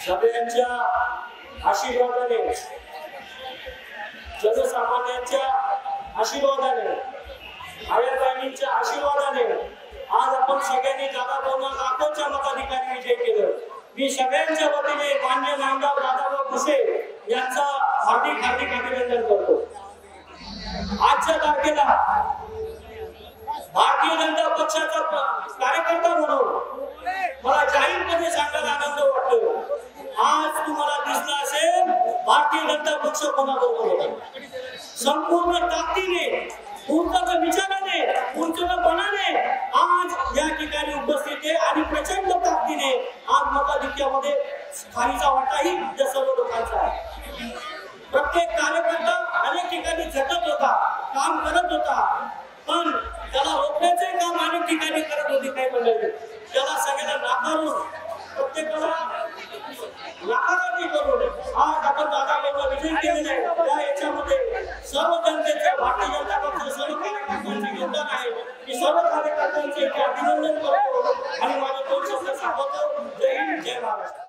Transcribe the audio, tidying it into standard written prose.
सगळ्यांच्या आशीर्वादाने, जनसामान्यांच्या आशीर्वादाने, आया बहिणींच्या आशीर्वादाने आज आपण सगळ्यांनी दादाभाऊंना लाखोच्या मताधिकारी विजय केलं। मी सगळ्यांच्या वतीने मान्य नामदार दादाभाऊ भुसे यांचा हार्दिक अभिनंदन करतो। आजच्या तारखेला भारतीय जनता पक्षाचा कार्यकर्ता म्हणून मला जाहीरपणे सांगायला आनंद वाटतो, आज तुम्हाला दिसला असेल भारतीय जनता पक्ष कोणाबरोबर होता। संपूर्ण ताकदीने, पूर्ण विचाराने, पूर्णपणाने आज या ठिकाणी उपस्थित आहे आणि प्रचंड ताकदीने आज मताधिक्यामध्ये खालीचा वाटाही या सर्व लोकांचा आहे। प्रत्येक कार्यकर्ता अनेक ठिकाणी झटत होता, काम करत होता, पण त्याला रोखण्याचे काम अनेक ठिकाणी करत होती काही मंडळी। त्याला सगळ्यांना नाकारून, प्रत्येकाला नाकारणी करून आज आपण दादाभाऊंना विजय केलेला आहे। त्या याच्यामध्ये सर्व जनतेचे, भारतीय जनता पक्ष सर्व कार्यकर्त्यांचे योगदान आहे। मी सर्व कार्यकर्त्यांचे अभिनंदन करतो आणि माझे दोन शब्द सांगतो। जय हिंद, जय महाराष्ट्र।